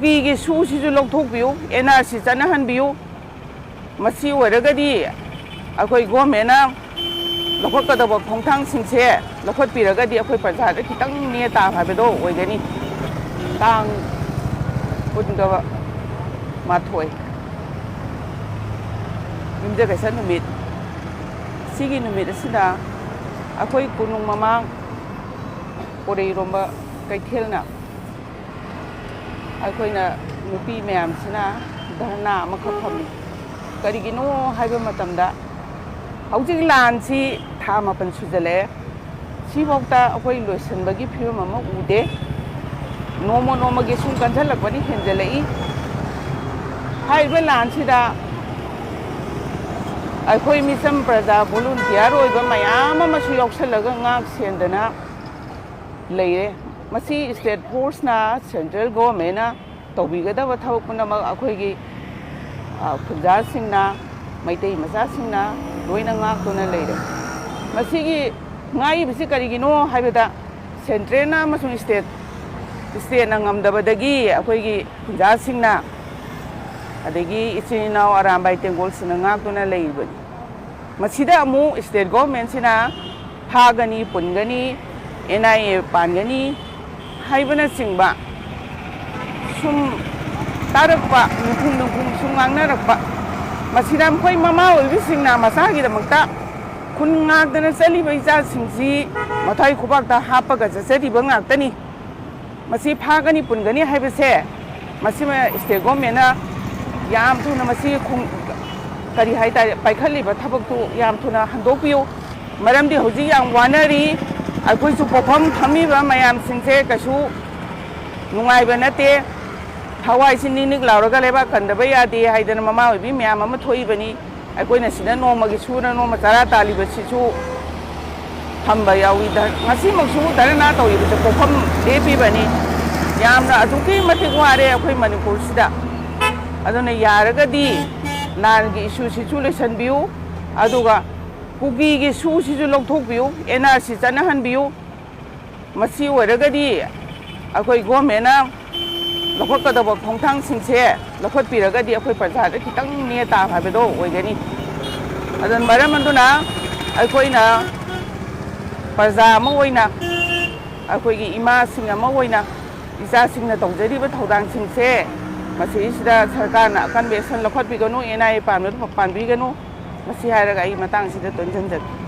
ꯀꯨꯀꯤꯒꯤ ꯁꯨꯁꯤꯁꯨ ꯂꯧꯊꯣꯛꯄꯤꯌꯨ NRC ꯆꯠꯅꯍꯟꯕꯤꯌꯨ ꯃꯁꯤ ꯑꯣꯏꯔꯒꯗꯤ ꯑꯩꯈꯣꯏ ꯒꯣꯔꯃꯦꯟꯅ ꯂꯧꯈꯠꯀꯗꯕ ꯈꯣꯡꯊꯥꯡꯁꯤꯡꯁꯦ ꯂꯧꯈꯠꯄꯤꯔꯒꯗꯤ ꯑꯩꯈꯣꯏ ꯄ꯭ꯔꯖꯥꯗ ꯈꯤꯇꯪ ꯅꯦ ꯇꯥꯕ ꯍꯥꯏꯕꯗꯣ ꯑꯣꯏꯒꯅꯤ ꯇꯥꯡ 12 ꯌꯨꯝꯖꯀꯩꯁ ꯅꯨꯃꯤꯠ ꯁꯤꯒꯤ ꯅꯨꯃꯤꯠ ꯑꯁꯤꯗ ꯑꯩꯈꯣꯏ ꯀꯣꯅꯨꯡ ꯃꯃꯥꯡ ꯄꯣꯔꯩꯔꯣꯝꯕ ꯀꯩꯊꯦꯜꯅ ꯑꯩꯈꯣꯏꯅ ꯅꯨꯄꯤ ꯃꯌꯥꯝꯁꯤꯅ ꯙꯔꯅꯥ ꯑꯃꯈꯛ ꯐꯝꯃꯤ ꯀꯔꯤꯒꯤꯅꯣ ꯍꯥꯏꯕ ꯃꯇꯝꯗ ꯍꯧꯖꯤꯛ ꯂꯥꯟꯁꯤ ꯊꯥ 9 ꯁꯨꯖꯜꯂꯛꯑꯦ ꯁꯤꯐꯥꯎꯗ ꯑꯩꯈꯣꯏ ꯂꯣꯏꯁꯤꯟꯕꯒꯤ ꯐꯤꯕꯝ ꯑꯃ ꯎꯗꯦ ꯅꯣꯡꯃ ꯅꯣꯡꯃꯒꯤ ꯁꯨꯝ ꯀꯟꯓꯜꯂꯛꯄꯅꯤ ꯍꯦꯟꯖꯜꯂꯛꯏ ꯍꯥꯏꯔꯤꯕ ꯂꯥꯟꯁꯤꯗ ꯑꯩꯈꯣꯏ ꯃꯤꯆꯝ ꯄ꯭ꯔꯖꯥ ꯚꯣꯂꯨꯟꯇꯤꯌꯔ ꯑꯣꯏꯕ ꯃꯌꯥꯝ ꯑꯃꯁꯨ ꯌꯥꯎꯁꯜꯂꯒ ꯉꯥꯛ ꯁꯦꯟꯗꯅ ꯂꯩꯔꯦ ꯃꯁꯤ ꯁ꯭ꯇꯦꯠ ꯐꯣꯔꯁꯅ ꯁꯦꯟꯇ꯭ꯔꯦꯜ ꯒꯣꯚꯔꯟꯃꯦꯟꯠꯅ ꯇꯧꯕꯤꯒꯗꯕ ꯊꯕꯛ ꯄꯨꯝꯅꯃꯛ ꯑꯩꯈꯣꯏꯒꯤ ꯈꯨꯟꯖꯥꯁꯤꯡꯅ ꯃꯩꯇꯩ ꯃꯆꯥꯁꯤꯡꯅ ꯂꯣꯏꯅ ꯉꯥꯛꯇꯨꯅ ꯂꯩꯔꯦ ꯃꯁꯤꯒꯤ ꯉꯥꯛꯏꯕꯁꯤ ꯀꯔꯤꯒꯤꯅꯣ ꯍꯥꯏꯕꯗ ꯁꯦꯟꯇ꯭ꯔꯦꯜꯅ ꯑꯃꯁꯨꯡ ꯁ꯭ꯇꯦꯠꯅ ꯉꯝꯗꯕꯗꯒꯤ ꯑꯩꯈꯣꯏꯒꯤ ꯈꯨꯟꯖꯥꯁꯤꯡꯅ ꯑꯗꯒꯤ ꯏꯆꯤꯟ ꯏꯅꯥꯎ ꯑꯔꯥꯝꯕꯥꯏ ꯇꯦꯡꯒꯣꯜꯁꯤꯡꯅ ꯉꯥꯛꯇꯨꯅ ꯂꯩꯔꯤꯕꯅꯤ ꯃꯁꯤꯗ ꯑꯃꯨꯛ ꯁ꯭ꯇꯦꯠ ꯒꯣꯚꯔꯟꯃꯦꯟꯠꯁꯤꯅ ꯐꯥꯒꯅꯤ ꯄꯨꯟꯒꯅꯤ NIA ꯄꯥꯟꯒꯅꯤ ꯍꯥꯏꯕꯅꯆꯤꯡꯕ ꯁꯨꯝ ꯇꯥꯔꯛꯄ ꯅꯨꯡꯈꯨꯝ ꯁꯨꯝ ꯉꯥꯡꯅꯔꯛꯄ ꯃꯁꯤꯗ ꯑꯩꯈꯣꯏ ꯃꯃꯥ ꯑꯣꯏꯕꯤꯁꯤꯡꯅ ꯃꯆꯥꯒꯤꯗꯃꯛꯇ ꯈꯨꯟ ꯉꯥꯛꯇꯅ ꯆꯠꯂꯤꯕ ꯏꯆꯥꯁꯤꯡꯁꯤ ꯃꯊ꯭ꯋꯥꯏ ꯈꯨꯄꯥꯛꯇ ꯍꯥꯞꯄꯒ ꯆꯠꯆꯔꯤꯕ ꯉꯥꯛꯇꯅꯤ ꯃꯁꯤ ꯐꯥꯒꯅꯤ ꯄꯨꯟꯒꯅꯤ ꯍꯥꯏꯕꯁꯦ ꯃꯁꯤ ꯁ꯭ꯇꯦꯠ ꯒꯣꯚꯔꯟꯃꯦꯟꯠꯅ ꯌꯥꯝ ꯊꯨꯅ ꯃꯁꯤ ꯀꯔꯤ ꯍꯥꯏꯇꯥꯔꯦ ꯄꯥꯏꯈꯠꯂꯤꯕ ꯊꯕꯛꯇꯨ ꯌꯥꯝ ꯊꯨꯅ ꯍꯟꯗꯣꯛꯄꯤꯌꯨ ꯃꯔꯝꯗꯤ ꯍꯧꯖꯤꯛ ꯌꯥꯝ ꯋꯥꯅꯔꯤ ꯑꯩꯈꯣꯏꯁꯨ ꯄꯣꯛꯐꯝ ꯐꯝꯃꯤꯕ ꯃꯌꯥꯝꯁꯤꯡꯁꯦ ꯀꯩꯁꯨ ꯅꯨꯡꯉꯥꯏꯕ ꯅꯠꯇꯦ ꯊꯋꯥꯏꯁꯤ ꯅꯤꯛ ꯂꯥꯎꯔꯒ ꯂꯩꯕꯥꯛ ꯀꯟꯗꯕ ꯌꯥꯗꯦ ꯍꯥꯏꯗꯅ ꯃꯃꯥ ꯑꯣꯏꯕꯤ ꯃꯌꯥꯝ ꯑꯃ ꯊꯣꯛꯏꯕꯅꯤ ꯑꯩꯈꯣꯏꯅ ꯁꯤꯗ ꯅꯣꯡꯃꯒꯤ ꯁꯨꯔ ꯅꯣꯡꯃ ꯆꯔꯥ ꯇꯥꯜꯂꯤꯕꯁꯤꯁꯨ ꯊꯝꯕ ꯌꯥꯎꯏ ꯉꯁꯤꯃꯛꯁꯨ ꯙꯔꯅꯥ ꯇꯧꯔꯤꯕꯁꯦ ꯄꯣꯛꯐꯝ ꯂꯦꯞꯄꯤꯕꯅꯤ ꯌꯥꯝꯅ ꯑꯗꯨꯛꯀꯤ ꯃꯇꯤꯛ ꯋꯥꯔꯦ ꯑꯩꯈꯣꯏ ꯃꯅꯤꯄꯨꯔꯁꯤꯗ ꯑꯗꯨꯅ ꯌꯥꯔꯒꯗꯤ ꯂꯥꯟꯒꯤ ꯏꯁꯨꯁꯤꯁꯨ ꯂꯣꯏꯁꯤꯟꯕꯤꯌꯨ ꯑꯗꯨꯒ ꯀꯨꯀꯤꯒꯤ ꯁꯨꯁꯤꯁꯨ ꯂꯧꯊꯣꯛꯄꯤꯌꯨ NRC ꯆꯠꯅꯍꯟꯕꯤꯌꯨ ꯃꯁꯤ ꯑꯣꯏꯔꯒꯗꯤ ꯑꯩꯈꯣꯏ ꯒꯣꯔꯃꯦꯟꯅ ꯂꯧꯈꯠꯀꯗꯕ ꯈꯣꯡꯊꯥꯡꯁꯤꯡꯁꯦ ꯂꯧꯈꯠꯄꯤꯔꯒꯗꯤ ꯑꯩꯈꯣꯏ ꯄ꯭ꯔꯖꯥꯗ ꯈꯤꯇꯪ ꯅꯦ ꯇꯥꯕ ꯍꯥꯏꯕꯗꯣ ꯑꯣꯏꯒꯅꯤ ꯑꯗꯨꯅ ꯃꯔꯝ ꯑꯗꯨꯅ ꯑꯩꯈꯣꯏꯅ ꯄ꯭ꯔꯖꯥ ꯑꯃ ꯑꯣꯏꯅ ꯑꯩꯈꯣꯏꯒꯤ ꯏꯃꯥꯁꯤꯡ ꯑꯃ ꯑꯣꯏꯅ ꯏꯆꯥꯁꯤꯡꯅ ꯇꯧꯖꯔꯤꯕ ꯊꯧꯗꯥꯡꯁꯤꯡꯁꯦ ꯃꯁꯤꯁꯤꯗ ꯁꯔꯀꯥꯔꯅ ꯑꯀꯟꯕ ꯑꯦꯛꯁꯟ ꯂꯧꯈꯠꯄꯤꯒꯅꯨ NIA ꯄꯥꯟꯕꯤꯒꯅꯨ ꯃꯁꯤ ꯍꯥꯏꯔꯒ ꯑꯩ ꯃꯇꯥꯡꯁꯤꯗ ꯇꯦꯟꯁꯤꯟꯖꯒꯦ